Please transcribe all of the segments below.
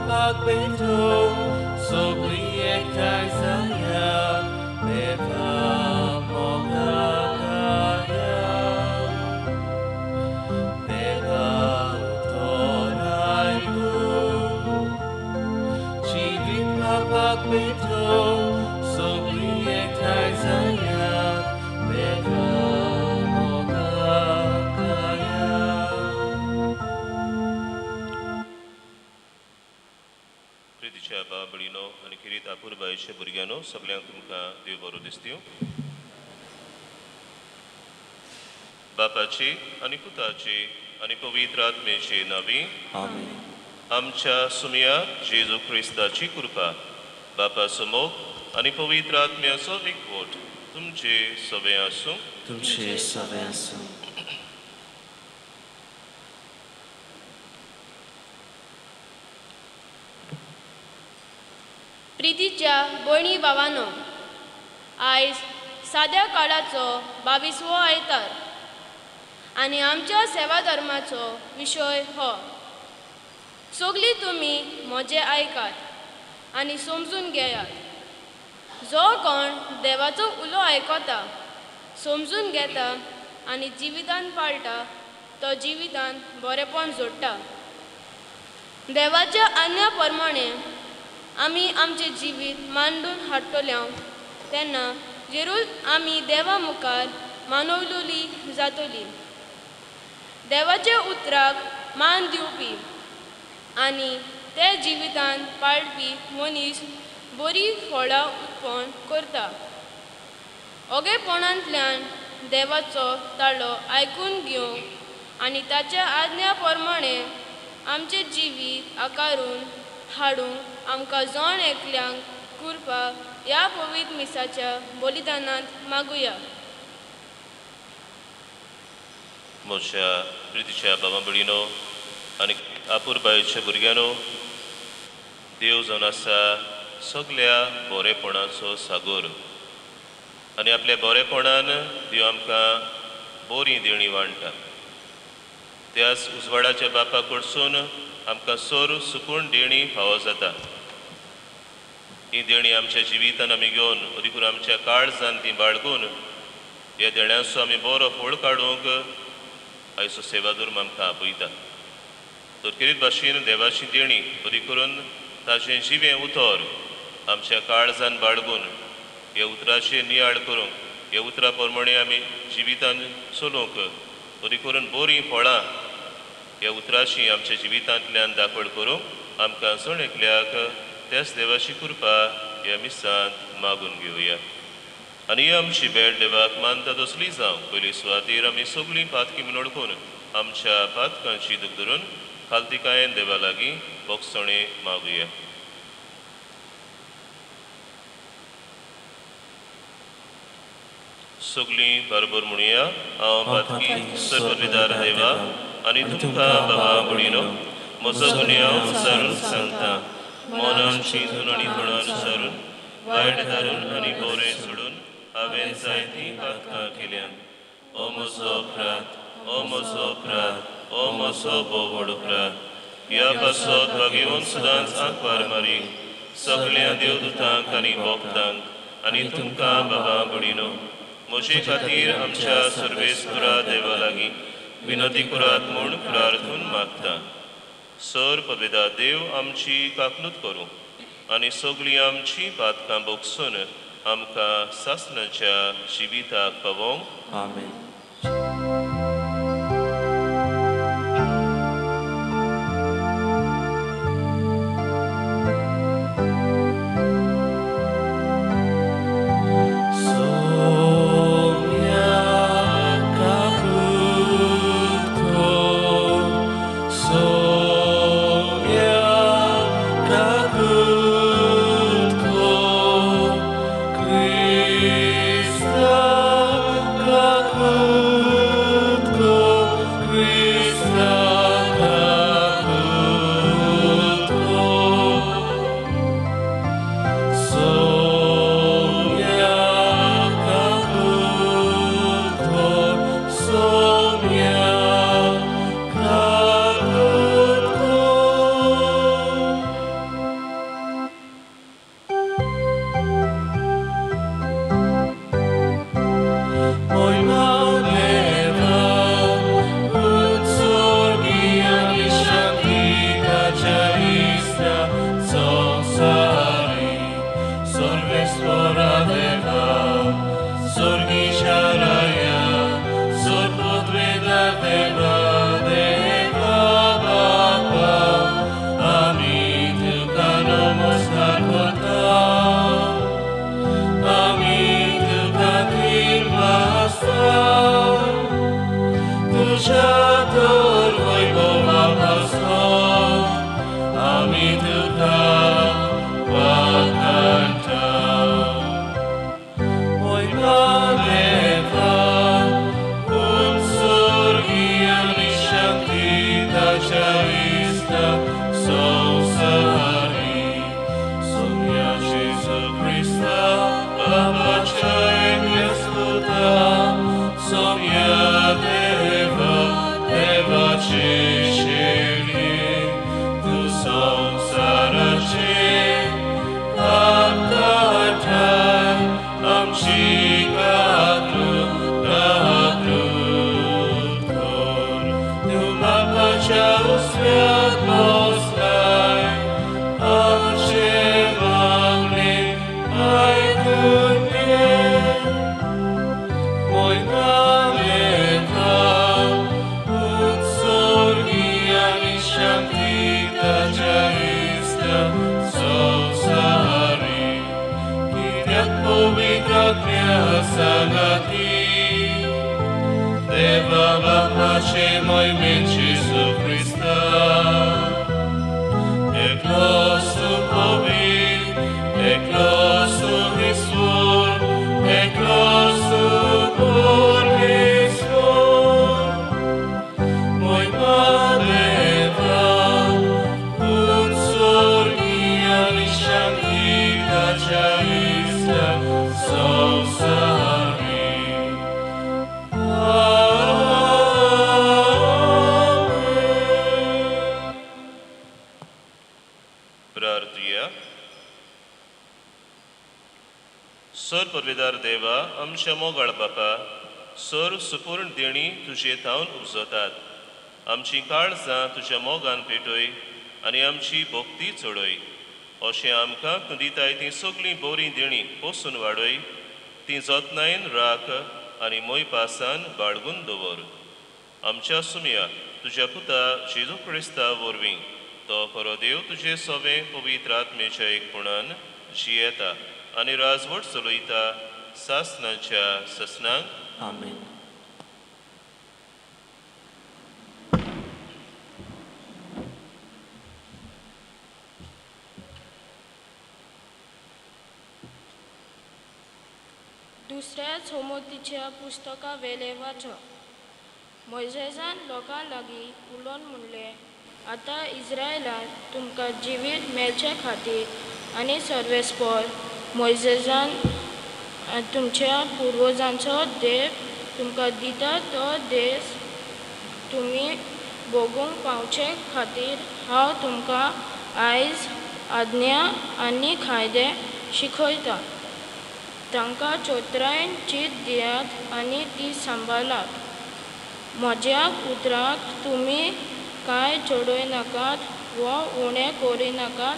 pagpitong sobri ektai saya beba mogakaya beba utonay mo chivit pagpitong sobri ektai saya beba प्रितीच्या बाबा बळीनो आनी किरीत आपूर बायच्या भुरग्यानो सगळ्यांक तुमकां देव बरो दीस दिवं. बापाची आनी पुताची आनी पवित्र आत्मेची नांवी आमेन. आमच्या सुमया जेजू क्रिस्ताची कृपा बापा समोग आनी पवित्र आत्म्याचो एकवट तुमचे सगळे आसूं. तुमचे सगळे आसूं. प्रितीच्या भयणी भावांनो, आयज साद्या काळाचो 22वो आयतार आनी आमच्या सेवा धर्माचो विशय हो. सगळीं तुमी म्हजें आयकात आनी समजून घेयात. जो कोण देवाचो उलो आयकता, समजून घेता आनी जिवितान पाळटा तो जिवितान बरेपण जोडटा. देवाच्या आज्ञा प्रमाणे आमी आमचें जिवीत मांडून हाडटल्यो तेन्ना जरूर आमी देवा मुखार मानवलेली जातली. देवाच्या उतराक मान दिवपी आनी ते जिवितान पाळपी मनीस बरी फळां उत्पन्न करता. ओगेपणांतल्यान देवाचो ताळो आयकून घेवंक आनी ताच्या आज्ञा प्रमाणे आमचें जिवीत आकारून हाडूंक आमकां जण एकल्यांक कृपा ह्या पवित्र मिसाच्या बलिदानांत मागुया. म्हज्या प्रितीच्या बाबा भयणीनो आनी आपूर बायच्या भुरग्यानो, देव जावन आसा सगळ्या बरेपणाचो सागोर आनी आपल्या बरेपणान देव आमकां बरीं देणी वांडटा. त्याच उजवाडाच्या बापा कडसून आमकां सोर सुकून देणी फावो जाता. ही देणी आमच्या जिवितान आमी घेवन अदी करून आमच्या काळजान ती बाळगून ह्या देण्यांचो आमी बरो फळ काडूंक आयचो सेवा धर्म आमकां आपयता. तर कितें भाशेन देवाची देणी अदी करून ताचें जिवें उतर आमच्या काळजान बाळगून ह्या उतराचेर नियाळ करूंक ह्या उतरा प्रमाणे आमी जिवितान चलोवंक अदी करून बरीं फळां ह्या उतराची आमच्या जिवितांतल्यान दाखोड करूंक आमकां जण एकल्याक त्याच देवाची कृपा ह्या मिसांत मागून घेवया. आनी आमची भेट देवाक मानता तसली जावं. पयली सुवातेर आमी सगळीं पातकी म्हूण ओळखून आमच्या पातकांची दूख धरून खालतिकायेन देवा लागीं बोगसणे मागुया. सगळीं बरोबर म्हणुया. हांव पातकी सर्वविदार देवा आनी तुमकां बाबा भयणीनो म्हजो गुन्यांव विचारून सांगता. मनान चिंतून आनी तोंडान विचारून वायट धारून आनी बरें सोडून हांवें जायतीं पातकां केल्यात. ओ म्हजो अपराध, ओ म्हजो अपराध, ओ म्हजो बोवड अपराध. ह्या पासत वागेवन सदांच आंकवार मारी सगळ्या देवदूतांक आनी भक्तांक आनी तुमकां बाबा भयणीनो म्हजे खातीर आमच्या सर्वेस्परा देवा लागीं विनंती करात म्हूण प्रार्थून मागता. सर पवित्र देव आमची काकलूत करूं आनी सगळीं आमची पातकां बोगसून आमकां सासणाच्या जिविताक पावोवंक. आमेन. Krista, संवसारी कित्याक पवित्र आत्म्या सांगाती देवा बापाचे मोहिमेत येशू क्रिस्ता एकलोस तूं पवित्र एकलोस तूं ईश्वर एकलोस तूं परमेश्वर मोहिमा देवा उत्सर्गी आनी शांती ताच्या इश्टा संवसारी प्रार्थया सर परवेदार देवा आमच्या मोगाळ बापा सर सुपूर्ण देणी तुजे थावन उपजतात आमची काळजां तुज्या मोगान पेटय आनी आमची भोक्ती चडय अशें आमकां तूं दिताय ती सगळीं बरी देणी पोसून वाडय ती जतनायेन राख आनी मोयपासान बाळगून दवर आमच्या सुमया तुज्या पुता जेजू क्रिस्ता वरवीं तो खरो देव तुजे सवें पवित्र आत्मेच्या एकपणान जियेता आनी राजवट चलयता सासनाच्या ससनांक आमेन. दुसऱ्या सोमोतीच्या पुस्तका वेले वाचप मोइसेसान लोकां लागीं उलोवन म्हणलें आतां इस्रायलांत तुमकां जिवीत मेळचे खातीर आनी सर्वेस्पर मोइसेसान तुमच्या पुर्वजांचो देव तुमकां दिता तो देश तुमी भोगूंक पावचे खातीर हांव तुमकां आयज आज्ञा आनी कायदे शिकयता तांकां चोत्रायन चीत दियात आनी ती सांबाळात म्हज्या उतराक तुमी कांय चडोय नाकात वा उणें करिनाकात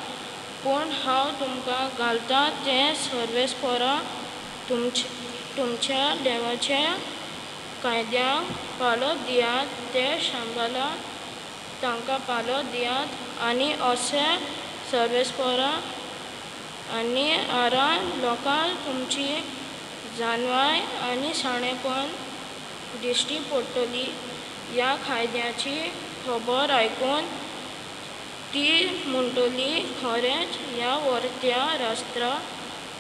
पूण हांव तुमकां घालता तें सर्वेस्परां तुमच्या देवाच्या कायद्यांक पालो दियात ते सांबाळात तांकां पालो दियात आनी अशे सर्वेस्परां आनी आरान लोकां तुमची जानवाय आनी साणेपण दिश्टी पडटली ह्या कायद्याची खबर आयकून ती म्हणटली खरेंच ह्या वर्त्या राष्ट्रा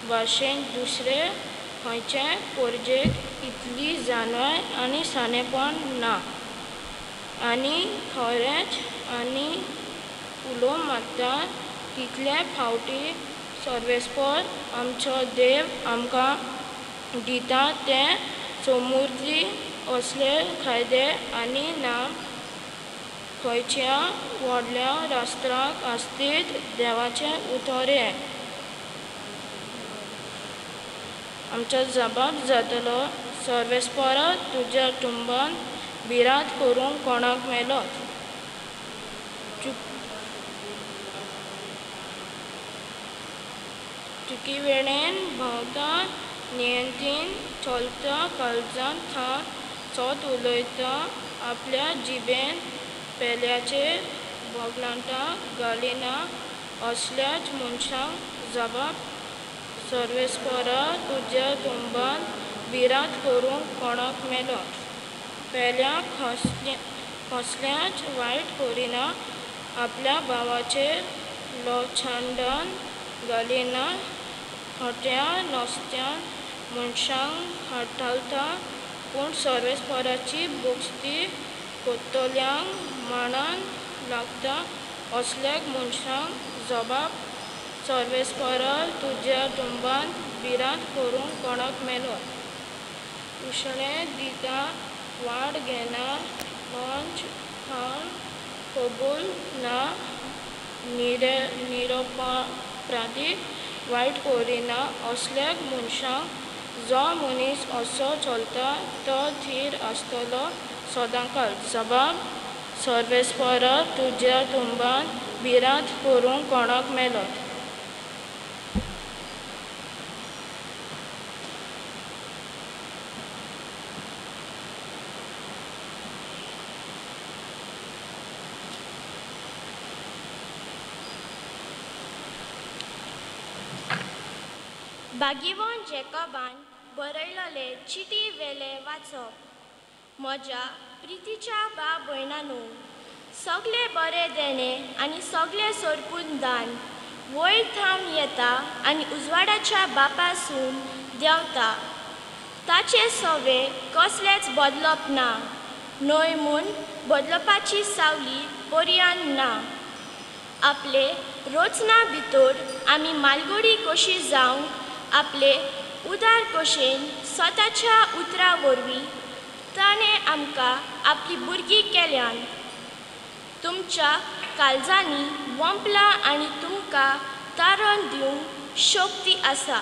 भाशेन दुसरे खंयचे परजेक इतली जानवाय आनी साणेपण ना आनी खरेंच आनी उलो मारता तितले फावटी सर्वेस्पर आमचो देव आमकां दिता ते समृद्धी असले कायदे आनी नाम खंयच्या व्हडल्या राष्ट्राक आसतीत देवाचे उतोरे आमचो जबाब जातलो सर्वेस्परा तुज्या टुंबान बिरात करूंक कोणाक मेलो चुकी वेळेन भोंवता नियंत्रीन चलता काळजान था चोत उलयता आपल्या जिबेन पेल्याचे बोगलांटा घालिना असल्याच मनशांक जबाब सर्वेस्परा तुज्या टुंबान बिरात करूंक कोणाक मेलो पेल्याक कसल्याच वायट करिना आपल्या भावाचेर लोचांडान घालिना खोट्या नुस्त्यान मनशांक हाताळटा पूण सर्वेस्पराची बोगस्ती कोत्तोल्यांक मानान लागता असल्याक मनशांक जबाब सर्वेस्परा तुज्या टुंबान बिरात करूंक कोणाक मेलो उशणें दिता वाड घेना लॉंच खावन कबूल ना निरपराधी वायट करिना असल्याक मनशांक जो मनीस असो चलता तो धीर आसतलो सदांकाळ जबाब सर्वेस्परा तुज्या टुंबान बिरात करूंक कोणाक मेलो बागीवोन जॅकॉबान बरयलोले चिटी वेले वाचप. म्हज्या प्रितीच्या बा भयणांनो, सगळे बरे देणे आनी सगळे सोरपून दान वयर थाम येता आनी उजवाडाच्या बापासून देंवता. ताचे सवे कसलेच बदलप ना, न्हय म्हूण बदलपाची सावली पर्यान ना. आपले रोचना भितर आमी मालगोडी कशी जावंक आपले उदार कशेन स्वताच्या उतरा वरवीं ताणें आमकां आपली भुरगीं केल्यान. तुमच्या काळजांनी वंपलां आनी तुमकां तारण दिवंक शक्ती आसा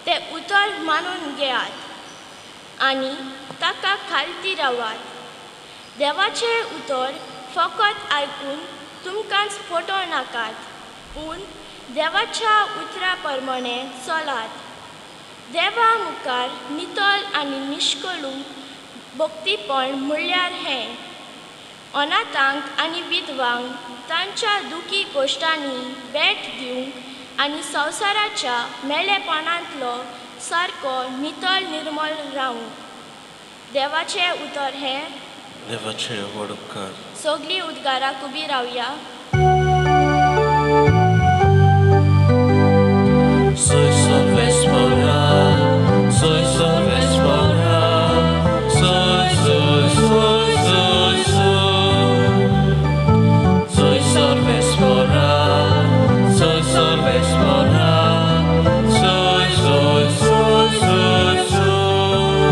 तें उतर मानून घेयात आनी ताका खालती रावात. देवाचें उतर फकत आयकून तुमकांच फटोव नाकात, पूण देवाच्या उतरा प्रमाणें चलात. देवा मुखार नितळ आनी निश्कळूक भक्तीपण म्हणल्यार हें: अनाथांक आनी विधवांक तांच्या दुखी गोश्टांनी भेट दिवंक आनी संवसाराच्या मेळेपणांतलो सारको नितळ निर्मळ रावंक. देवाचें उतर हें: देवाचे व्हड उपकार. सगळीं उद्गाराक उबी रावया. Soy solves morar, soy solves morar, soy, soy, soy, soy, soy. Soy solves morar, soy solves morar, soy, soy, soy, soy, soy.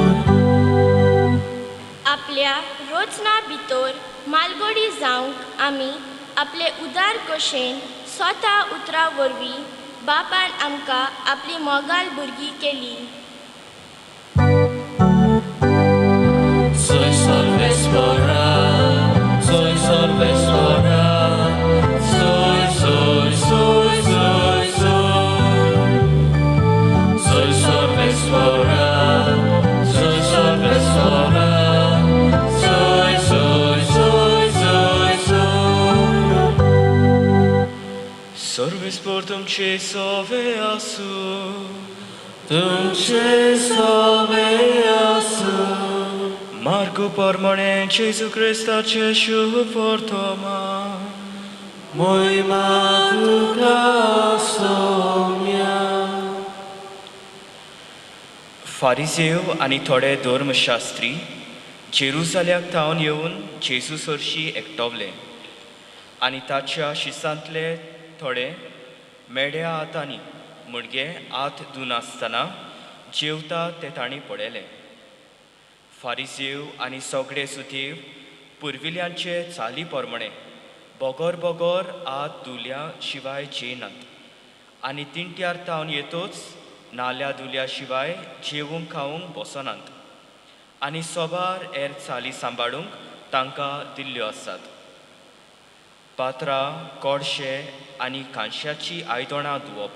आपल्या रोचना भितर मालगोडी जावंक आमी आपले उदार कशेन स्वता उतरा वरवीं बापान आमकां आपली मोगाल भुरगीं केली. Soy solves morar, soy solves morar, soy, soy, soy, soy, soy. Soy solves morar, soy solves morar, soy, soy, soy, soy, soy. Sorves por tuमचे सवे आसू, तुमचे सवे आसू. मार्गू प्रमाणे जेजू क्रिस्ताचे शुभ वर्तमान. मोहिमा तुका सौम्या. फारिसेव आनी थोडे धर्मशास्त्री जेरुसाल्याक थावन येवन जेजू सरशी एकटवले आनी ताच्या शिसांतले थोडे मेड्या हातांनी मुडगे हात धुनासतना जेवता ते तांणी पळयले. फारिसेव आनी सगळे सुतीव पुर्विल्यांचे चाली प्रमाणे बोगोर बोगोर हात धुल्या शिवाय जेयनात आनी तिंट्यार थावन येतोच नाल्या धुल्या शिवाय जेवूंक खावंक बसनात आनी सोबार हेर चाली सांबाळूंक तांकां दिल्ल्यो आसात. पात्रां, कोडशे आनी कांश्याची आयदनां धुवप.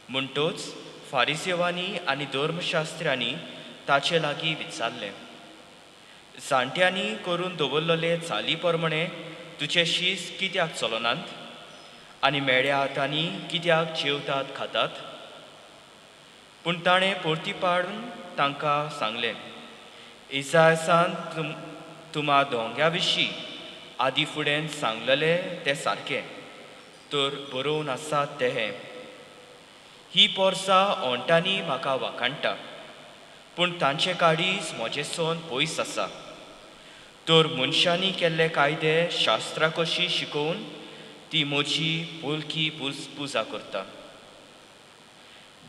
म्हणटोच फारिसेवांनी आनी धर्मशास्त्र्यांनी ताचे लागीं विचारलें, जाणट्यांनी करून दवरलेले चाली प्रमाणे तुजे शीस कित्याक चलनात आनी मेड्या हातांनी कित्याक जेवतात खातात? पूण ताणें परती पाडून तांकां सांगलें, इसायसान तुमा दोंग्या विशीं आदी फुडें सांगलेलें तें सारकें, तर बरोवन आसात तें हें: ही पोरसां ओंटांनी म्हाका वाकाणटा, पूण तांचे काडीस म्हजे सोन पयस आसा. तर मनशांनी केल्ले कायदे शास्त्रां कशी शिकोवन ती म्हजी पोलकी पुजा करता.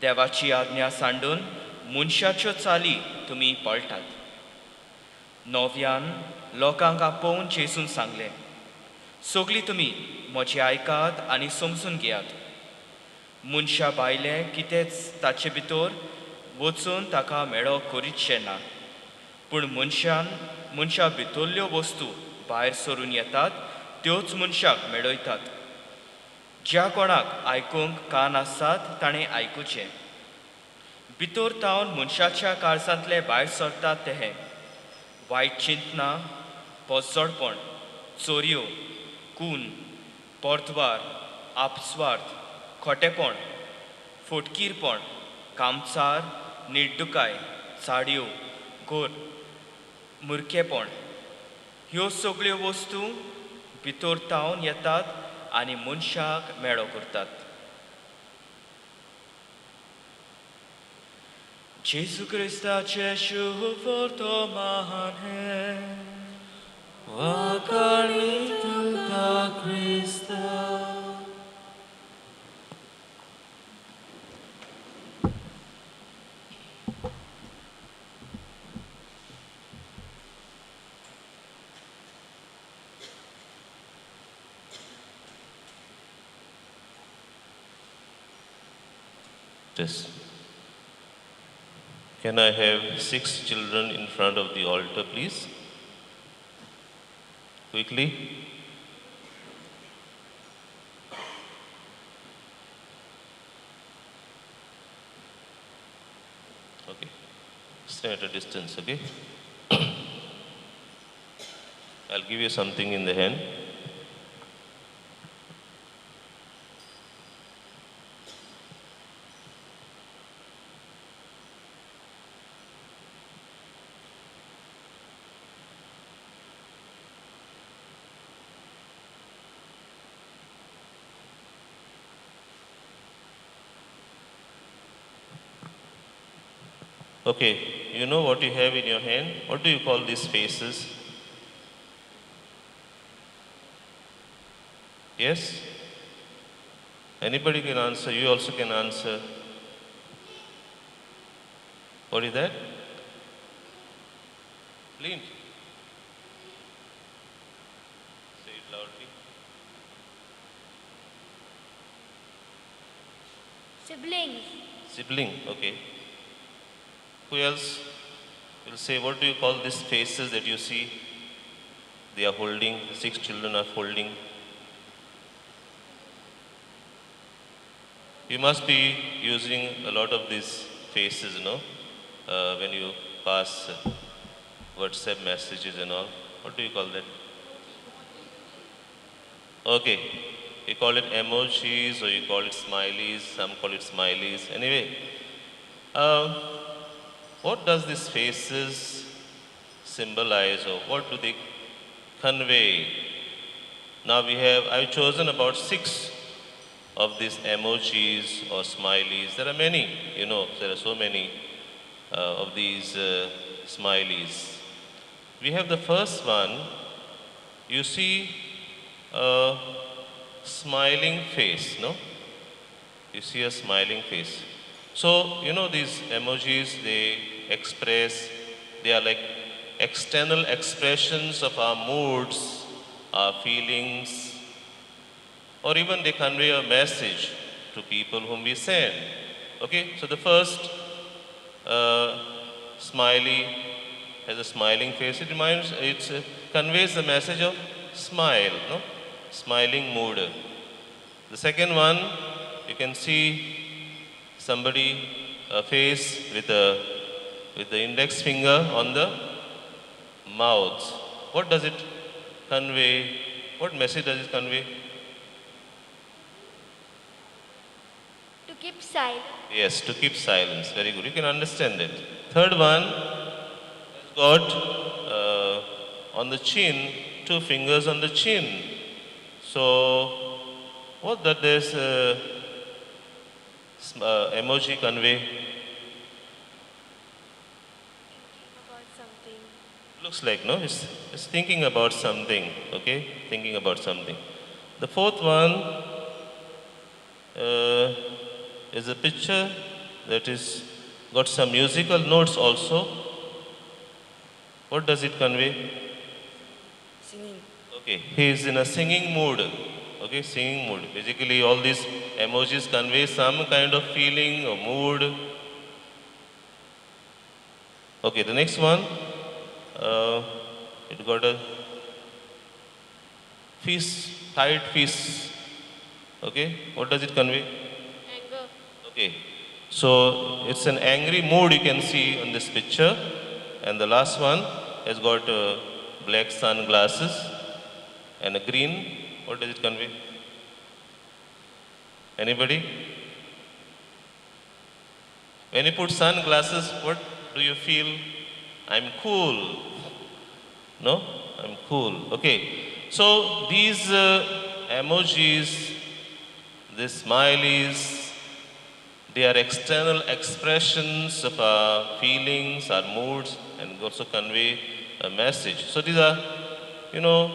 देवाची आज्ञा सांडून मनशाच्यो चाली तुमी पळटात. नव्यान लोकांक आपोवन जेसून सांगलें, सगळीं तुमी म्हजें आयकात आनी समजून घेयात. मनशा भायले कितेंच ताचे भितर वचून ताका मेळो करीतशें ना, पूण मनशा भितरल्यो वस्तू भायर सरून येतात त्योच मनशाक मेळयतात. ज्या कोणाक आयकूंक कान आसात ताणें आयकुचें. भितर थावन मनशाच्या काळजांतले भायर सरतात ते हें: वायट चिंतना, पोसडपण, चोरयो, खून, परतवार, आपस्वार्थ, खोटेपण, फटकीरपण, कामसार निर्डुकाय चाडयो घोर मुर्खेपण ह्यो सगळ्यो वस्तू भितर तावन येतात आनी मनशाक मेळो करतात. जेजू क्रिस्ताचे शुभ वर्तमान हे वाकाळी तुका Crysta. Yes. Can I have 6 children in front of the altar, please? Quickly. Okay. Stay at a distance, okay? I'll give you something in the hand. Okay, you know what you have in your hand? What do you call these faces? Yes? Anybody can answer. You also can answer. What is that? Flint. Say it loudly. Siblings. Sibling, okay. Who else will say, what do you call these faces that you see? They are holding, 6 children are holding. You must be using a lot of these faces, when you pass WhatsApp messages and all. What do you call that? Okay, you call it emojis or you call it smileys, some call it smileys. Anyway, what does these faces symbolize or what do they convey? Now I've chosen about 6 of these emojis or smileys. There are many, there are so many of these smileys. We have the first one. You see a smiling face, no? You see a smiling face. So, these emojis, they are like external expressions of our moods, our feelings, or even they convey a message to people whom we send. Okay, so the first smiley has a smiling face. It conveys the message of smile, no? Smiling mood. The second one, you can see somebody, a face with the index finger on the mouth. What does it convey? What message does it convey? To keep silent. Yes, to keep silence. Very good. You can understand it. Third one has got on the chin, 2 fingers on the chin. So, what does this emoji convey? About something. Looks like, no? It's thinking about something, okay? Thinking about something. The fourth one is a picture that is got some musical notes also. What does it convey? Singing. Okay, he is in a singing mood. Okay, singing mood. Basically, all these emojis convey some kind of feeling or mood. Okay, the next one, it got a fist, tight fist. Okay, what does it convey? Anger. Okay, so it's an angry mood you can see on this picture. And the last one has got black sunglasses and a green. What does it convey? Anybody? When you put sunglasses, what do you feel? I'm cool. No? I'm cool. Okay. So these emojis, these smileys, they are external expressions of our feelings, our moods, and also convey a message. So these are, you know,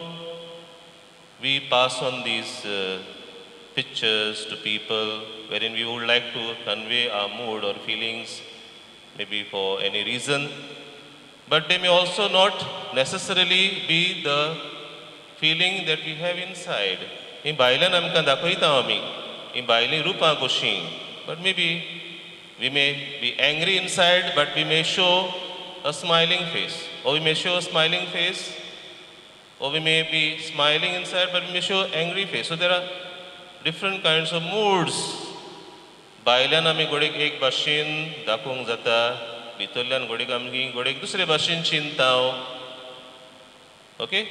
we pass on these pictures to people wherein we would like to convey our mood or feelings, maybe for any reason. But they may also not necessarily be the feeling that we have inside. In Bailan amka dakoita ami, in Baili rupa koshin. But maybe we may be angry inside, but we may show a smiling face. Or we may show a smiling face. Or we may be smiling inside, but we may show angry face. So there are different kinds of moods. Bailan ami godek ek bashin dakung jata, bitollan godek amgi godek dusre bashin chintao. Okay?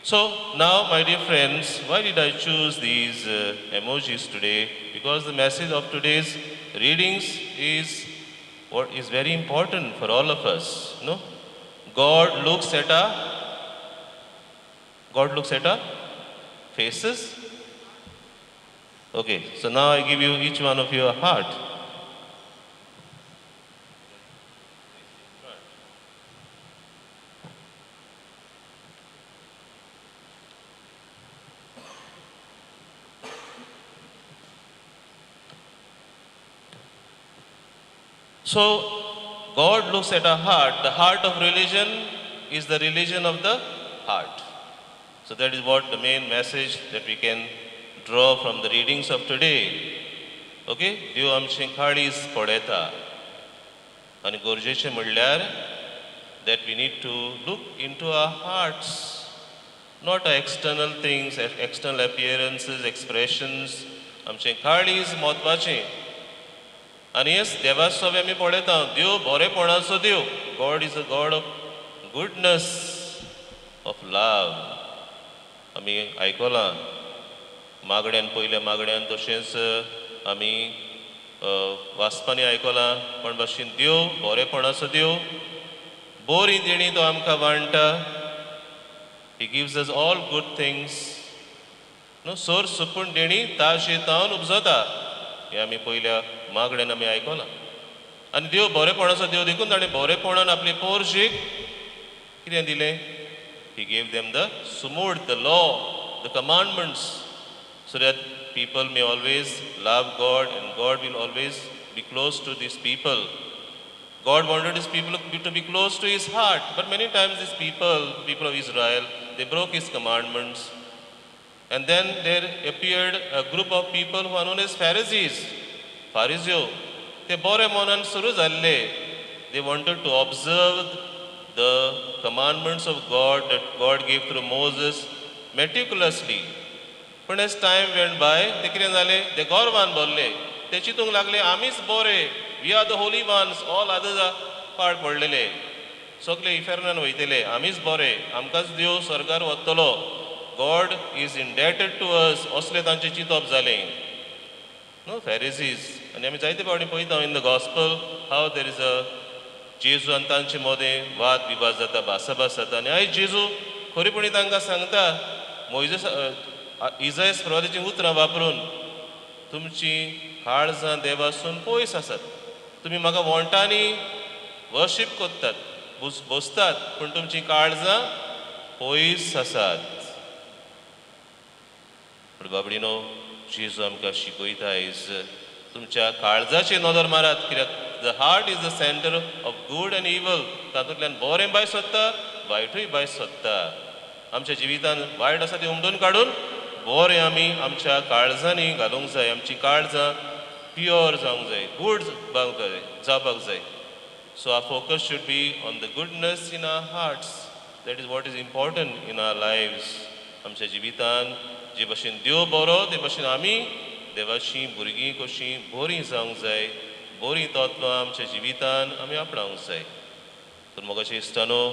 So now, my dear friends, why did I choose these emojis today? Because the message of today's readings is what is very important for all of us. No? God looks at our faces. Okay, so now I give you each one of you a heart. So, God looks at our heart. The heart of religion is the religion of the heart. So that is what the main message that we can draw from the readings of today. Okay? Dev amche khadis podeta. And gorjeche म्हणल्यार that we need to look into our hearts, not our external things, external appearances, expressions. आमचे khadis महत्वाचे. And yes, देवास्वामी आमी पळयता देव बरेपणाचो देव. God is a God of goodness, of love. आमी आयकलां मागड्यान पयल्या मागड्यान तशेंच आमी वाचपांनी आयकलां पण भाशेन देव बरेपणाचो देव. बरी देणी तो आमकां वांटा. He gives us all good things. नो सोर सुपूण देणी ता शेतान उपजता. हे आमी पयल्या मागड्यान आमी आयकलां. आनी देव बरेपणाचो देव देखून ताणें बरेपणान आपले पोरशेक कितें दिलें? He gave them the sumud, the law, the commandments, so that people may always love God and God will always be close to these people. God wanted his people to be close to his heart, but many times these people of Israel, they broke his commandments. And then there appeared a group of people who are known as Pharisees. Phariseo. They bore monan suru jalle. They wanted to observe the commandments of God that God gave through Moses meticulously. But as time went by, they कितें जालें? They gorvan बोलले. ते चिंतूंक लागले आमीच बरे. We are the holy ones. All others are पाड पडलेले. सगळे इफेरनान वयतले. आमीच बरे. आमकांच देव स्वर्गार व्हरतलो. God is indebted to us. असले तांचे चिंतप जालें. No, Pharisees. आनी आमी जायते फावटी पळयता in the gospel how there is a जेजू आनी तांचे मदें वाद विवाद जाता, भासाभास जाता. आनी आयज जेजू खरेपणी तांकां सांगता मोइजेस इजायास प्रवादीचीं उतरां वापरून तुमची काळजां देवासून पयस आसात. तुमी म्हाका वोंटांनी वर्शीप कोत्तात, बसतात, पूण तुमची काळजां पयस आसात. पूण बाबडीनो जेजू आमकां शिकयता आयज तुमच्या काळजाचेर नदर मारात, कित्याक the heart is the centre of good end इवल. तातूंतल्यान बरें भायर सोदता, वायटूय भायर सोदता. आमच्या जिवितान वायट आसा तें उमदून काडून बरें आमी आमच्या काळजांनी घालूंक जाय. आमची काळजां प्युअर जावंक जाय, गूड जावपाक जाय. So our focus should be on the goodness in our hearts. That is what is important in our lives. आमच्या जिवितान जे भाशेन देव बरो ते भाशेन आमी देवाची भुरगीं कशीं बरीं जावंक जाय. बरीं तत्वां आमच्या जिवितान आमी आपणावंक जाय. तर मोगाचें इश्टानो,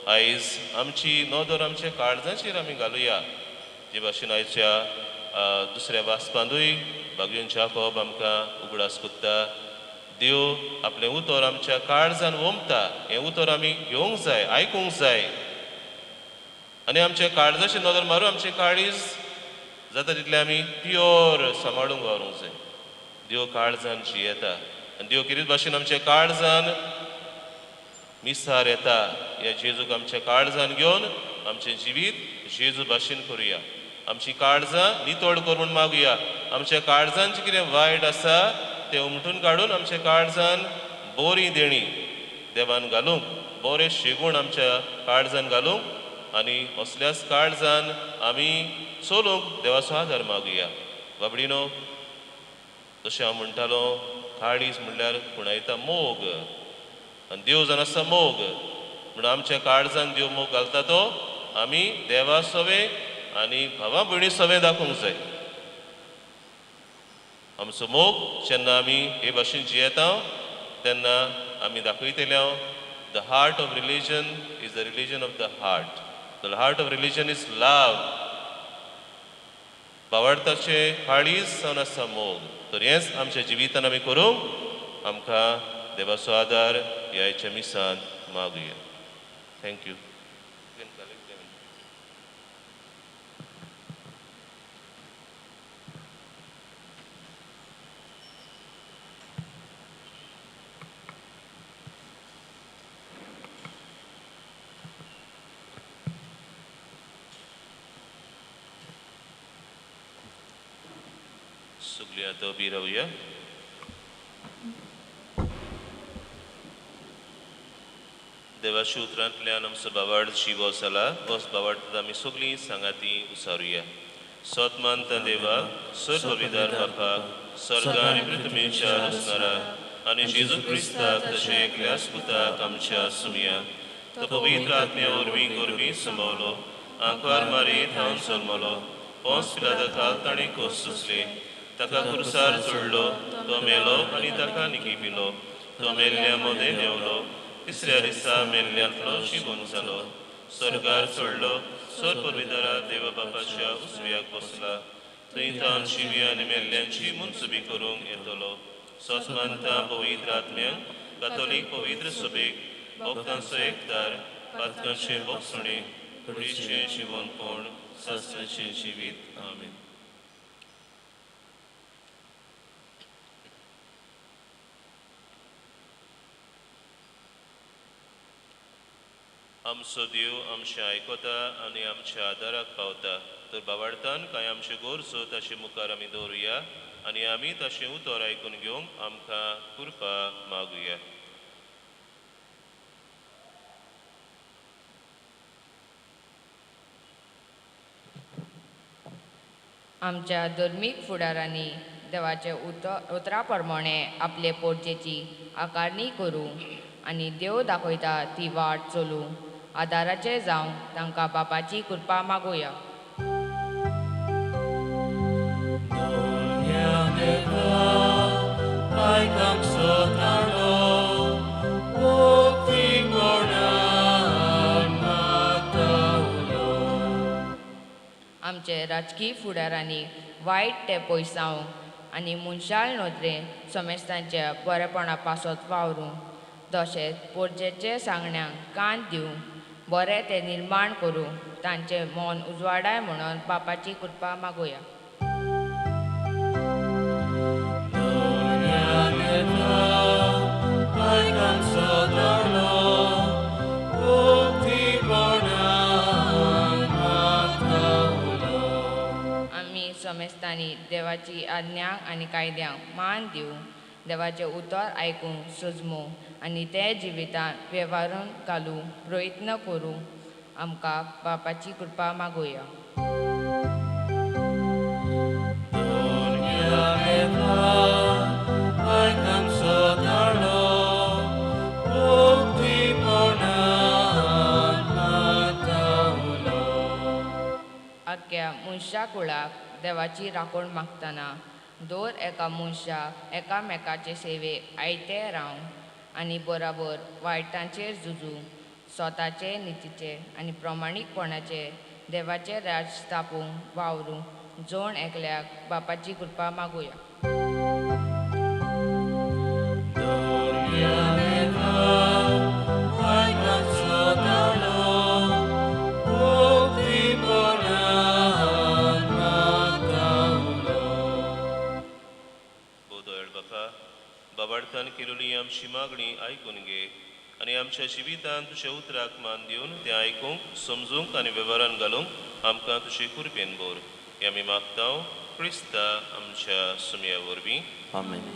आयज आमची नदर आमच्या काळजाचेर आमी घालुया. जे भाशेन आयच्या दुसऱ्या वाचपांतूय भाग्योन जाकोब आमकां उगडास कोत्ता. देव आपलें उतर आमच्या काळजान ओमता हें उतर आमी घेवंक जाय आयकूंक जाय आनी आमच्या काळजाची नदर मारून आमचें काळीज जाता तितलें आमी प्युअर सांबाळूंक व्हरूंक जाय देव काळजान जियेता आनी देव कितें भाशेन आमच्या काळजान मिसार येता ह्या जेजूक आमच्या काळजान घेवन आमचें जिवीत जेजू भाशेन करुया आमची काळजां नितळ कर म्हूण मागुया आमच्या काळजान जें कितें वायट आसा तें उमटून काडून आमच्या काळजान बरी देणी देवान घालूंक बरे शेगूण आमच्या काळजान घालूंक आनी असल्याच काळजान आमी चलूंक देवाचो आदार मागुया बाबडीनो जशें हांव म्हणटालो काळीज म्हणल्यार कुणायता मोग आनी देव जावन आसा मोग म्हण आमच्या काळजान देव मोग घालता तो आमी देवा सवे आनी भावा भयणी सवे दाखोवंक जाय आमचो मोग जेन्ना आमी हे भाशेन जियेता तेन्ना आमी दाखयतले the heart of religion is the religion of the heart of religion is love भावार्थाचे काळीज जावन आसा मोग तर हेंच आमच्या जिवितान आमी करूंक आमकां देवाचो आदार ह्या आयच्या मिसान मागुया थँक्यू सगळीं आतां उबी रावया देवाच्या उतरांतल्यान आमचो बाबाड शिवो जाला होच बाबाड आमी सगळीं सांगाती उसारुया सोतमानता देवाक सर्वविदार बापाक स्वर्गा आनी पृथ्वीच्या रचणारा आनी जेजू क्रिस्ताक तशें एकल्याच पुताक आमच्या सुमया तो पवित्र आत्म्या वरवीं करबी संभवलो आंकवार मारीत हांव जल्मलो पोंस पिलाताक ताणें कोस सुचले ताका कुर्सार चडलो तो मेलो आनी ताका निखिपिलो तो मेल्ल्या मोदें देंवलो तिसऱ्या दिसा मेल्ल्यांतलो शिवून जालो स्वर्गार चडलो स्वर पवित्रा देवा बापाच्या उजव्याक बसला थंय तान शिव्या आनी मेल्ल्यांची मुनसुबी करूंक येतलो सोसमानता पवित्र आत्म्यांक कातोलीक पवित्र सभेक भक्तांचो एकदार पातकांचे भोगसणे कुडीचें जिवन कोण सासऱ्याचें जिवीत आमीन आमचो देव आमचें आयकता आनी आमच्या आदाराक पावता तर बाबार्थान कांय आमच्यो गरजो ताचे मुखार आमी दवरुया आनी आमी ताचें उतर आयकून घेवंक आमकां कृपा मागुया आमच्या धर्मीक फुडारांनी देवाचे उतरा प्रमाणे आपले पोरचेची आकारणी करूं आनी देव दाखयता ती वाट चलूं आदाराचे जावं तांकां बापाची कृपा मागुया आमचे राजकीय फुडारांनी वायट ते पयसांव आनी मनशाळ नदरे समेस्तांच्या बरेपणा पासत वावरूं तशेंच पोरचेचे सांगण्यांक कान दिवं बरें ते निर्माण करूं तांचें मन उजवाडाय म्हणून बापाची कृपा मागुया आमी समेस्तांनी देवाची आज्ञांक आनी कायद्यांक मान दिवं देवाचे उतर आयकूंक सुजमू आनी ते जिवितांत वेव्हारून घालूंक प्रयत्न करूं आमकां बापाची कृपा मागुया आख्या मनशा कुळाक देवाची राखण मागतना दर एका मनशाक एकामेकाचे सेवेक आयते रावन आनी बराबर वायटांचेर झुजूं स्वताचे नितीचे आनी प्रमाणीकपणाचे देवाचे राज स्थापूंक वावरूं जोण एकल्याक बापाची कृपा मागुया दोळ बापा बाबार्थान केलेली आमची मागणी आयकून घे आनी आमच्या जिवितांत तुझ्या उतराक मान दिवन तें आयकूंक समजूंक आनी वेव्हारान घालूंक आमकां तुजे कुरपेन बोर हें आमी मागता क्रिस्ता आमच्या सुमया वरवीं आमेन.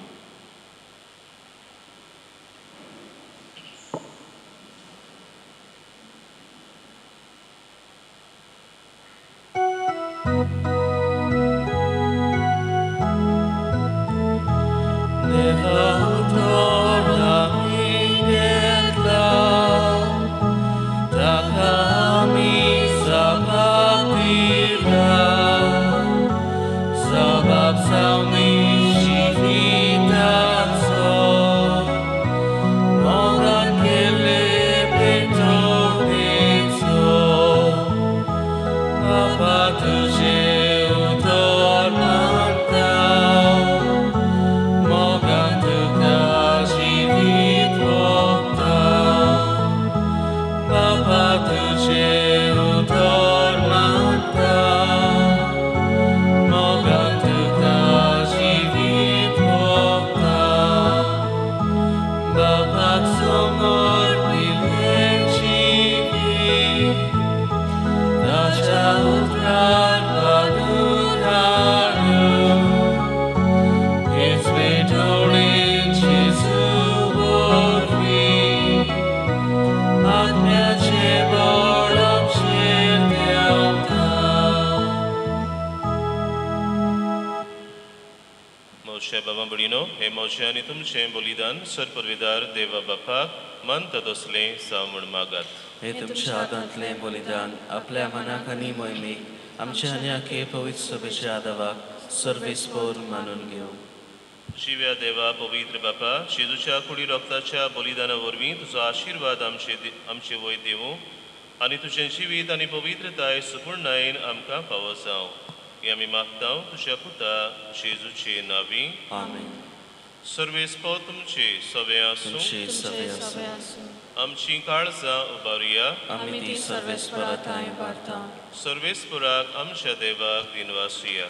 बाबा बडिनो हे मोचे आनी तुमचें बलिदान सरपरविदार देवा बापाक मन तदोसलें सावण मागात. हे तुमच्या आदांतलें बलिदान आपल्या मनाक आनी मोहिमेक आमच्या आनी आखे पवित्र सभेच्या आदावाक सर्वेस्पोर मानून घेवं. शिव्या देवा पवित्र बापा शेजूच्या कुडी रोगताच्या बलिदाना वरवीं तुजो आशिर्वाद आमचे वयर देवूं आनी तुजें जिवीत आनी पवित्रताय सुपूर्णायेन आमकां फावो जावं हें आमी मागता तुज्या पुता शेजूचे नांवी आमेन. सर्वेस्पो तुमचे सवे आसूं तुमचे सवे आसूं आमची काळजां उबारुया आमी ती सर्वेस्पराताय वार्ता सर्वेस्पुराक आमच्या देवाक दिनवासुया.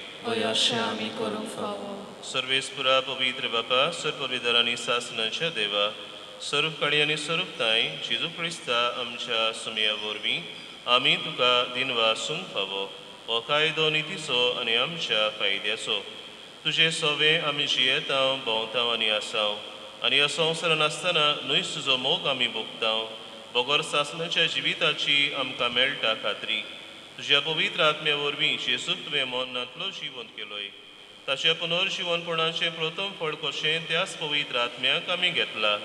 अशें आमी करूंक फावो. सर्वेस्पुरा पवित्र बापा सर्पविदार आनी सासनाच्या देवा सर्वकाळी आनी सर्वताय जेजू क्रिस्ता आमच्या सुमया वरवीं आमी तुका दिनवासूंक फावो हो कायदो नितीचो आनी आमच्या फायद्याचो. तुजे सवे आमी जियेतांव भोंवतांव आनी आसांव आनी ह्या संवसारान आसतना न्हूच तुजो मोग आमी भोगतांव बोगोर सासनाच्या जिविताची आमकां मेळटा खात्री. तुज्या पवित्र आत्म्या वरवीं जेजूक तुवें मरणांतलो जिवंत केलोय ताच्या पुनर्जीवनपणाचें प्रथम फळ कशें त्याच पवित्र आत्म्याक आमी घेतला.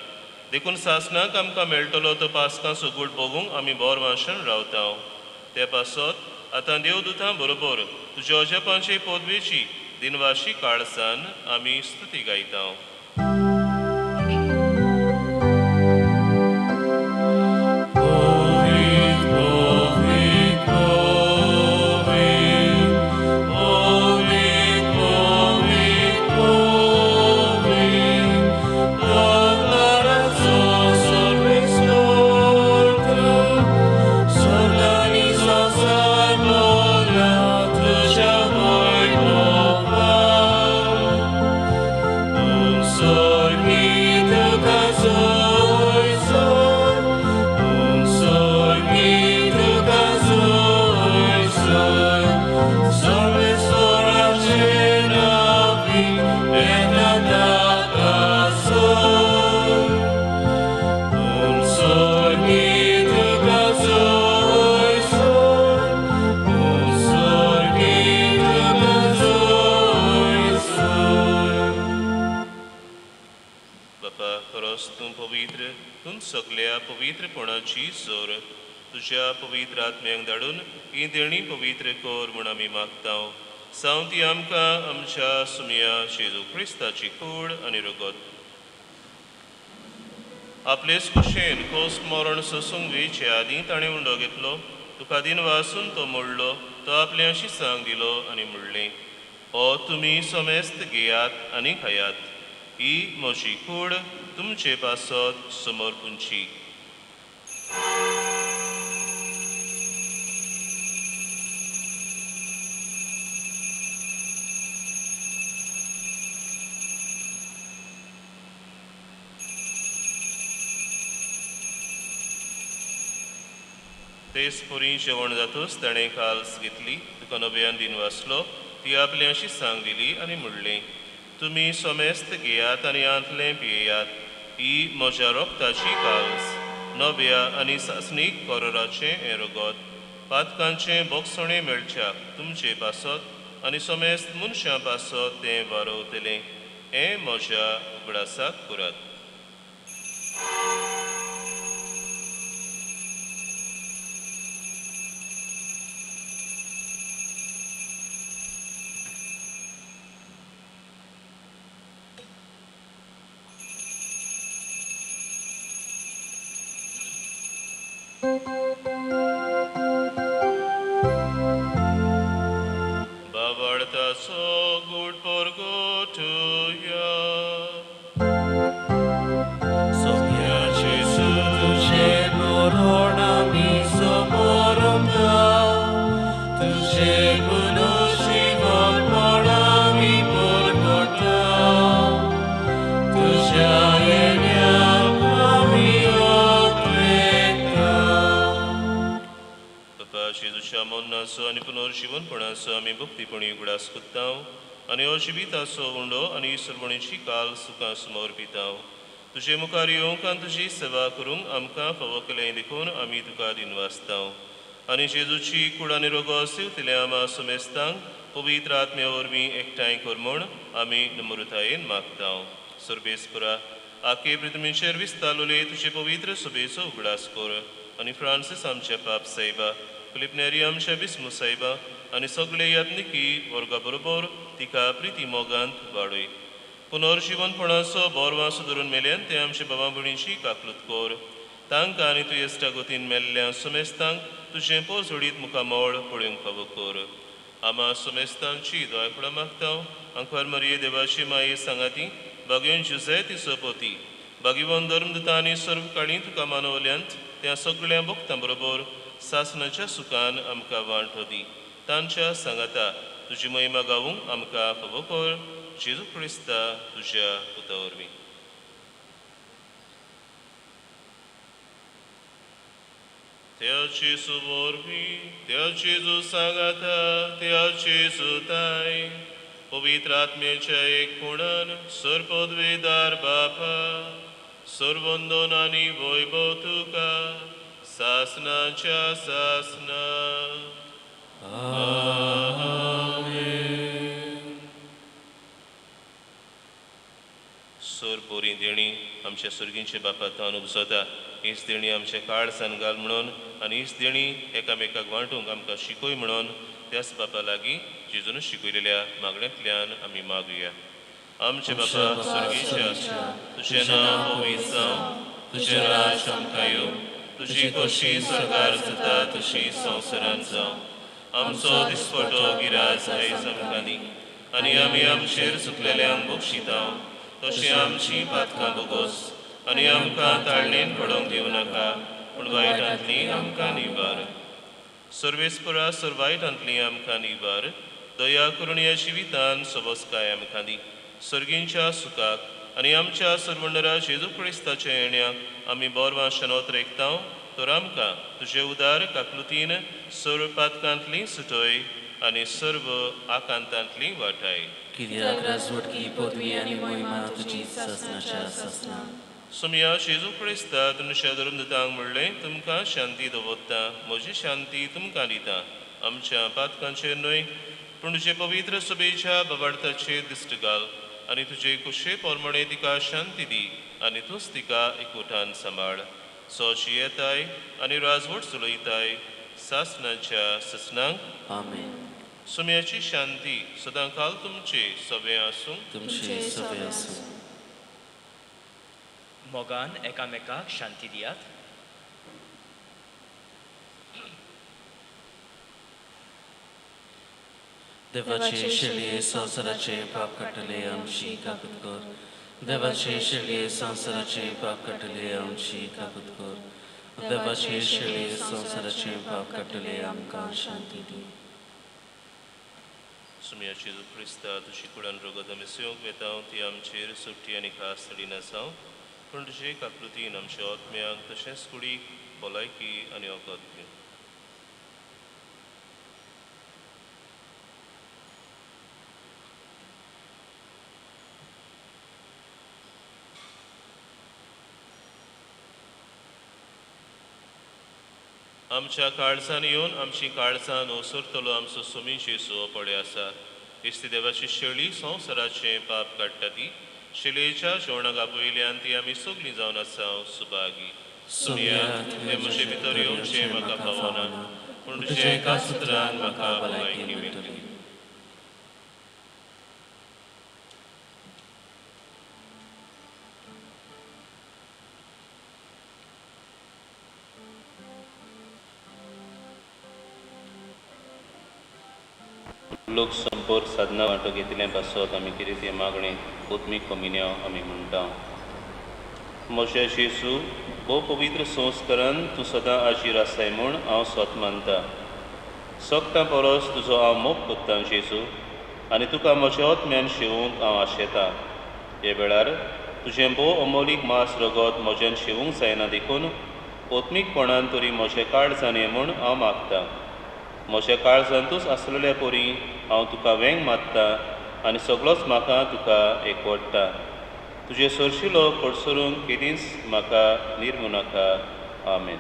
देखून सासनाक आमकां मेळटलो तो पास्कांचो गूट भोगूंक आमी बोर वांशण रावतांव. ते पासत आतां देवदूतां बरोबर तुज्या अजपांचे पदवेची दिनवाशी काळजान आमी स्तुती गायतांव. सगळ्या पवित्रपणाची जोर तुझ्या पवित्र आत्म्याक धाडून ही देणी पवित्र कोर म्हूण आमी मागतांव. जावं ती आमकां आमच्या सुमया जेजू क्रिस्ताची कूड आनी रगत आपलेच कुशेन कोस्त मरण सोसूंक वेचे आदीं ताणें उंडो घेतलो. तुका दिन वासून तो मोडलो तो आपल्या शिसांक दिलो आनी म्हणलें हो तुमी समेस्त घेयात आनी खायात. ही म्हजी कूड तुमचे पासत समोर पुंची. तेसपुरी जेवण जातूच ताणें काल्स घेतली तुका नव्यान दिन वाचलो ती आपले अशी सांग दिली आनी म्हणलें तुमी सोमेस्त घेयात आनी आंतलें पियेयात ही म्हज्या रोगताची काल्स नव्या आनी सासणीक कोरोराचें हें रगत पातकांचें बोगसणें मेळच्याक तुमचे पासत आनी सोमेस्त मनशां पासत तें वारोवतलें हें म्हज्या उगडासाक करात. Bavartaso good porgotuja. Sofia Gesù tu c'è morona somorum da tu c'è buonosi vorporami porgota tu c'è niami otreka. Papa Jezusia monnaso ani पुनर्जीवनपणाचो आमी भक्तीपणी उगडास कोत्तांव आनी हो जिविताचो उंडो आनी सर्वणीची काल सुखां समर्पितांव तुजे मुखार येवंक आनी तुजी सेवा करूंक आमकां फावो केलें देखून आमी तुका दिनवासतांव आनी जेजूची कूड आनी रोगो सेवतले आमा समेस्तांक पवित्र आत्म्या वरवीं एकठांय कर म्हूण आमी नम्रतायेन मागतांव. सर्वेस्परा आखे पृथ्वीचेर विस्तारलोले तुजे पवित्र सभेचो उगडास कर आनी फ्रांसीस आमचे पाप सायबा फिलिप नेरी आमच्या बिस्मू सायबा आनी सगळे यात्निकी वर्गा बरोबर तिका प्रिती मोगांत वाडय. पुनर्जीवनपणाचो बोरवां सुदरून मेल्यान ते आमच्या भावा भयणीची काकलूत कर तांकां आनी तूं येस्टा गोतीन मेल्ल्या समेस्तांक तुजें पोरजोडीत मुखामोळ पळोवंक फावो कर. आमा समेस्तांची दोळखडां मागतांव आंकवार मरिये देवाची माये सांगाती बागयोन जुजे तिचो पोती बागीवन धर्मदता आनी सर्व काळी तुका मानवल्यांत त्या सगळ्या भक्तां बरोबर सासणाच्या सुखान आमकां वांटो दी तांच्या सांगाता तुजी महिमा गावूंक आमकां फावो कर जेजू क्रिस्ता तुज्या पुता वरवीं. त्या जेजू वरवीं त्या जेजू सांगाता त्या जेजू ताय पवित्र आत्म्याच्या एक कोणान सर्वपदवेदार बापा सर्वंदोन आनी वैभव तुका सासनाच्या सासना. सोर पोरी देणी आमच्या सुर्गींचे बापा तान उपजता हीच देणी आमच्या काळ सांगाल म्हणून आनी हीच देणी एकामेकाक वांटूंक आमकां शिकोय म्हणून त्याच बापा लागीं जेजून शिकयलेल्या मागण्यांतल्यान आमी मागुया. आमचे बापा सुर्गीच्या तुजें नांव पवित्र जावं तुजें राज आमकां येवं तुजी खोशी स्वर्गार जाता तशी संवसारांत जावं. आमचो दिसपटो गिराज आयज आमकां दी आनी आमी आमचेर चुकलेल्यांक बक्षितांव तशी आमची पातकां बोगोस आनी आमकां ताळणेन पडोवंक दिवं नाका पूण वायटांतली आमकां निवार. सर्वेस्परा सर्वायटांतली आमकां निवार दया करून ह्या जिवितान सबोसकाय आमकां दी सर्गींच्या सुखाक आनी आमच्या सर्वंडरा जेजू क्रिस्ताच्या येण्याक आमी बोरवां शेनोत रेखतांव तर आमकां तुजे उदार काकलुतीन सर्व पातकांतली सुटय आनी सर्व आकांतांतली वाटाय. कित्याक राजवटकी पदवी आनी मोहिमा तुजी सासनाच्या सासना. सुमया जेजू क्रिस्ता तुमच्या धर्मदतांक म्हणलें तुमकां शांती दवरता म्हजी शांती तुमकां दिता आमच्या पातकांचेर न्हय पूण तुजे पवित्र सभेच्या बाबार्थाचेर दिश्ट घाल आनी तुजे कुशे पोरमणे तिका शांती दी आनी तूंच तिका एकवटान सांबाळ. सोची येताय आनी राजवट चलयताय सासनाच्या ससनांक. आमेन. सुमयाची शांती सदां काल तुमचे सवे आसूं तुमचे सवे आसूं. मोगान एकामेकाक शांती दियात. देवाचे शेळये संवसाराचे पाप काडटले आमची काकूत कर. देवाचे शेळये संवसाराचे पाप काडटले आमची काकूत कर. देवाचे शेळये संवसाराचे पाप काडटले आमकां शांती दी. सुमयाची जेजू क्रिस्ता तुजी कुडान रोगत आमी सेवंक वेतांव ती आमचेर सुट्टी आनी खास तडी नासांव पूण तुजे काकलुतीन आमच्या आत्म्याक तशेंच कुडीक भलायकी आनी ओगत दी. आमच्या काळजान येवन आमची काळजान ओसरतलो आमचो सुमी जेसू पडे आसा. इस्ती देवाची शेळी संवसाराचें पाप काडटा ती शिलेच्या जेवणाक आपयल्यान ती आमी सगळीं जावन आसा सुभागी. सुमयात हे म्हजे भितर येवचें म्हाका पावना, पूण तुजे एका सुत्रान म्हाका भलायकी मेळटली. लोक संपोर साधना वांटो घेतले पासत आमी कितें ते मागणे ओतमीक कमिन्या आमी म्हणटा. म्हज्या जेसू भोव पवित्र संस्कारान तूं सदां आजीर आसाय म्हूण हांव स्वत मानता. सगळ्यां परस तुजो हांव मोग कोत्तां जेसू, आनी तुका म्हज्या ओतम्यान शिवूंक हांव आशेतां. हे वेळार तुजें भोव अमोलीक मास रगत म्हज्यान शिवूंक जायना देखून ओतमीकपणान तरी म्हजें काळजान ये म्हूण हांव मागतां. म्हज्या काळजांतूच आसलेल्या परी हांव तुका वेंग मात्तां आनी सगळोच म्हाका तुका एकवटता. तुजे सरशिलो पडसरूंक केदींच म्हाका निर्मू नाका. आमेन.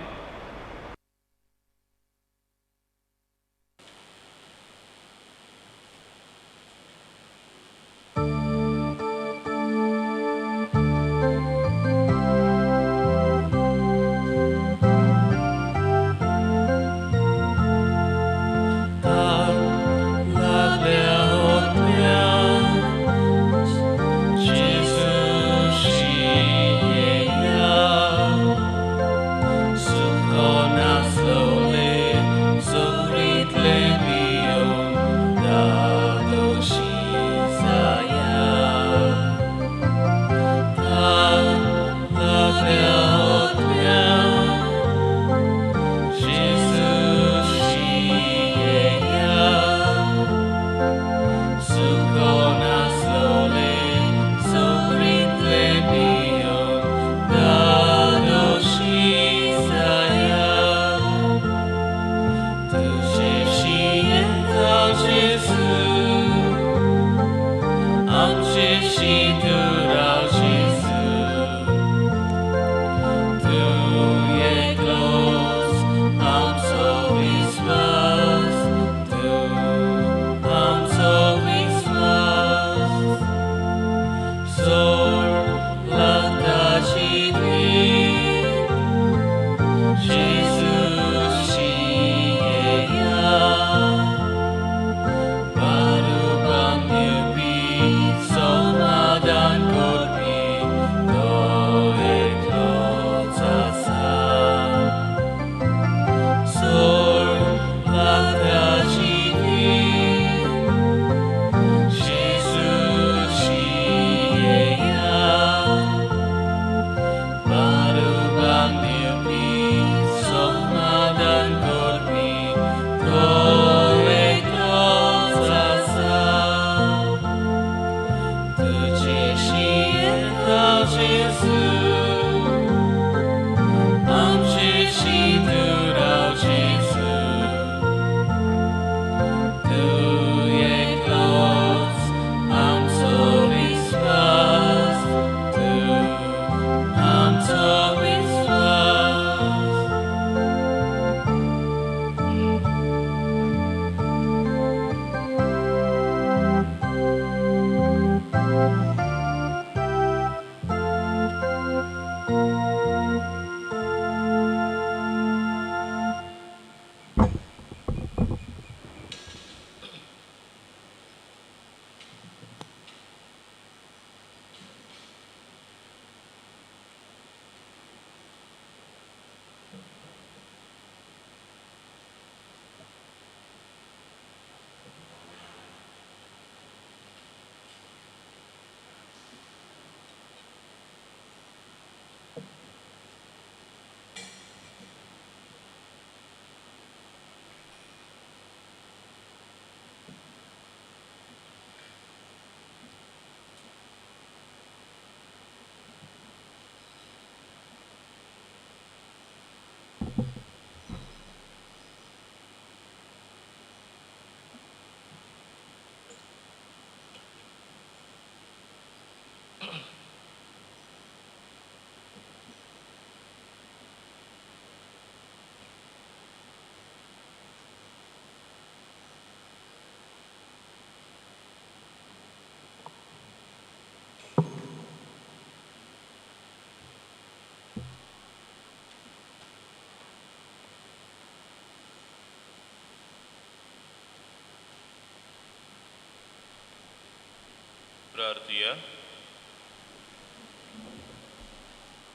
प्रार्थूया.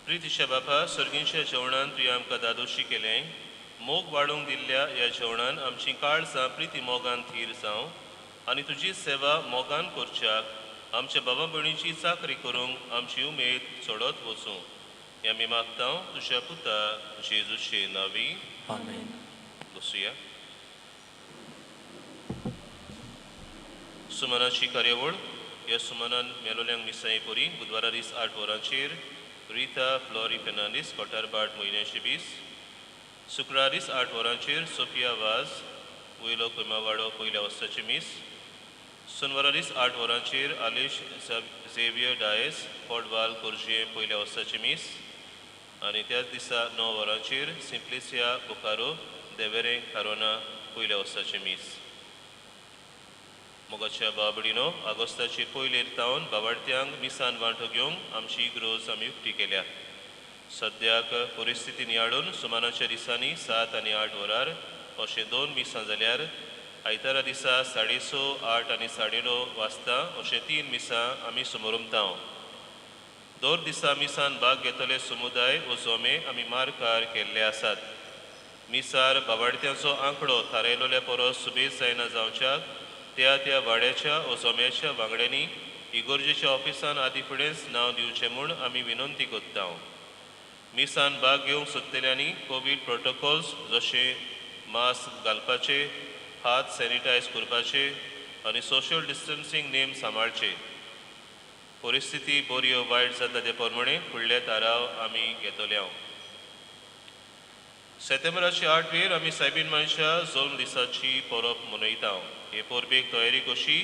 प्रितीच्या बापा, सर्गींच्या जेवणान तुवें आमकां दादोशी केलें. मोग वाडोवंक दिल्ल्या ह्या जेवणान आमची काळजां प्रिती मोगान थीर जावं आनी तुजी सेवा मोगान करच्याक आमच्या बाबा भयणीची चाकरी करूंक आमची उमेद चडत वचूं. हें आमी मागता तुज्या पुता जेजूचे नांवी. आमेन. बसूया. सुमनाची कार्यावळ. ह्या सुमनान मेलोल्यांक मिसाई पोरी बुधवारा दीस 8 वरांचेर रिता फ्लोरी फेर्नांडीस कोटारबाट म्हयन्याची 20. शुक्रार दीस 8 वरांचेर सोफिया वाज वयलो कोयमावाडो पयल्या वस्ताची मीस. सोनवारा दीस 8 वरांचेर आलेश झेवियर डायस पोडवाल कोरजे पयल्या वस्ताची मीस. आनी त्याच दिसा 9 वरांचेर सिंप्लिसिया बुकारो देवेरे कारोना पयल्या वस्ताची मीस. मोगाच्या बाबडीनो आगोस्ताची पयलेर तावन बावार्थ्यांक मिसान वांटो घेवंक आमची इग्रोज आमी उक्ती केल्या. सद्याक परिस्थिती नियाळून सुमानाच्या दिसांनी 7 आनी 8 वरार अशें 2 मिसां जाल्यार आयतारा दिसा 6:30, 8 आनी 9:30 वाजता अशें 3 मिसां आमी समोरुमतांव. दर दिसा मिसान भाग घेतले समुदाय वो जोमे आमी मारकार केल्ले आसात. मिसार बावार्थ्यांचो आंकडो थारायलोल्या परस सुबेज जायना जावच्याक त्या वाड्याच्या व जोम्याच्या वांगड्यांनी इगोर्जेच्या ऑफिसान आदी फुडेंच नांव दिवचें म्हूण आमी विनंती कोत्ता. मिसान भाग घेवंक सोदतल्यांनी कोवीड प्रोटोकॉल्स जशे मास्क घालपाचे, हात सॅनिटायज करपाचे आनी सोशियल डिस्टन्सींग नेम सांबाळचे. परिस्थिती बरी व वायट जाता ते प्रमाणे फुडले थाराव आमी घेतले. सप्टेंबराचे 8 वेर आमी सायबीण मायच्या जल्म दिसाची परब मनयता. हे परबेक तयारी कशी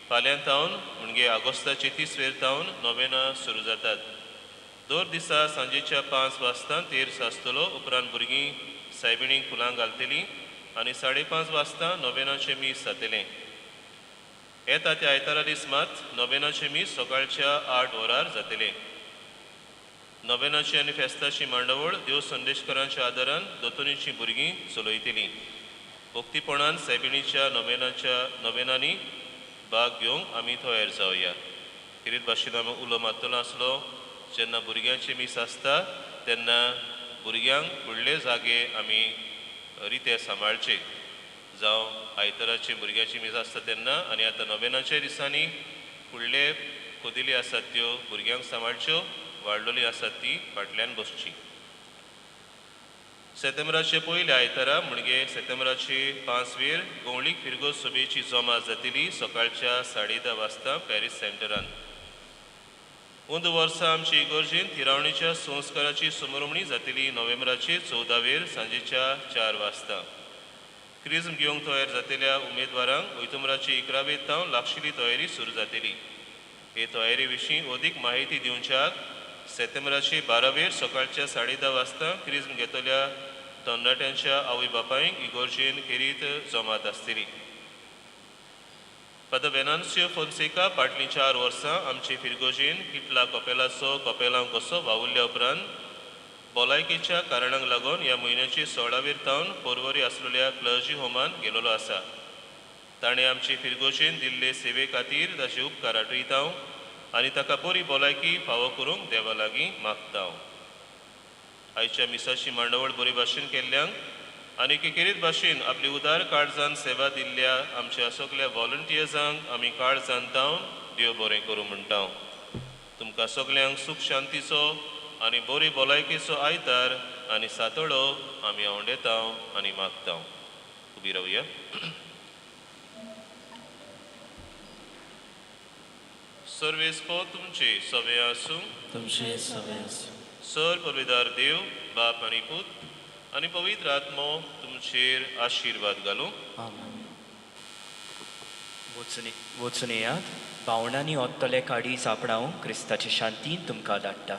फाल्यां तावन म्हणजे ऑगस्टाचे 30 वेर तावन नोवेना सुरू जातात. दर दिसा सांजेच्या 5 वाजता तेर्स आसतलो. उपरांत भुरगीं सायबिणीक फुलां घालतलीं आनी 5:30 वाजता नोवेनाचें मीस जातलें. येता त्या आयतारा दीस मात नोवेनाचें मीस सकाळच्या 8 वरार जातलें. नोवेनाची आनी फेस्ताची मांडावळ देव संदेशकारांच्या आदारान दोतोनीची भुरगीं चलयतलीं. भक्तीपणान सायबिणीच्या नोवेनांनी भाग घेवंक आमी तयार जावया. किरीत भाशेन आमी उलो मारतलो आसलो. जेन्ना भुरग्यांचे मीस आसता तेन्ना भुरग्यांक फुडले जागे आमी रिते सांबाळचे. जावं आयताराचे भुरग्याची मीस आसता तेन्ना आनी आतां नोवेनाच्या दिसांनी फुडले कोदिली आसात त्यो भुरग्यांक सांबाळच्यो. वाडलोली आसात ती फाटल्यान बसची. सप्टेंबराचे पयले आयतारा म्हणजे सप्टेंबराचे 5 वेर गवळीक फिरगो सभेची जमात जातली सकाळच्या 10:30 वाजता पॅरीस सेंटरान. अंद वर्सा आमची इगोर्जेन तिरावणीच्या संस्काराची समारंभणी जातली नोव्हेंबराचे 14 वेर सांजेच्या 4 वाजता. क्रिज्म घेवंक तयार जातल्या उमेदवारांक ओयतुंबराचे 11 तावन लागशिल्ली तयारी सुरू जातली. हे तयारी विशीं अदीक माहिती दिवच्याक सप्टेंबराचे 12 वेर सकाळच्या 10:30 वाजता क्रिज्म घेतल्या तरणाट्यांच्या आवय बापायंक इगोर्जेन खेरीत जमात आसतली. फादर वेनान्सियो फोन्सेका फाटलीं 4 वर्सां आमचे फिरगोजेन किटला कपेलाचो कपेलांव कसो वावुरल्या उपरांत भलायकेच्या कारणांक लागून ह्या म्हयन्याचे 16 वेर तावन पर्वरी आसलेल्या क्लर्जी होमान गेलोलो आसा. ताणें आमचे फिरगोजेन दिल्ले सेवे खातीर ताचे उपकार आठयता आनी ताका बरी भलायकी फावो करूंक देवा लागीं मागता. आयच्या मिसाची मांडावळ बरे भाशेन केल्ल्यांक आनी एकेरीत भाशेन आपली उदार काळजान सेवा दिल्ल्या आमच्या सगळ्या व्हॉलंटियर्सांक आमी काळजान तावन देव बरें करूं म्हणटा. तुमकां सगळ्यांक सूख शांतीचो आनी बरी भलायकेचो आयतार आनी सातळो आमी आवडेता आनी मागता. उबी रावया. सर्वेस्पो तुमचे सवे आसूं. तुमचे सवे आसूं. सर पवित्र देव बाप आनी पूत आनी पवित्र आत्मो तुमचेर आशिर्वाद घालूं. आमेन. वचून येयात. भावनांनी ओत्तले काडी सांपडावंक क्रिस्ताचे शांतीन तुमकां धाडटा.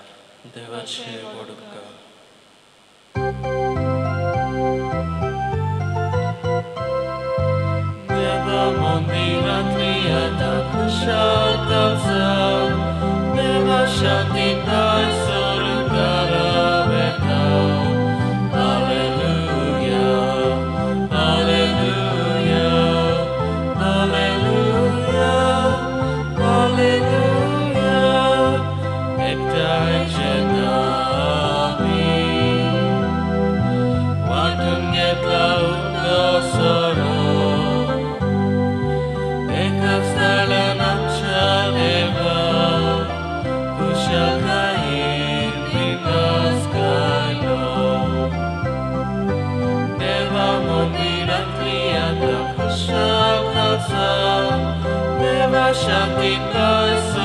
देवाचे व्हड उपकार. देवा मंदिरांतली आतां खुशालकाय जावं. देवा शांतीताय स्वर्गारा वेताव. हालेलुया हालेलुया हालेलुया हालेलुया. Shakain Vinaskalo Deva Mondiratviata Shakatsa Deva Shakti Kasa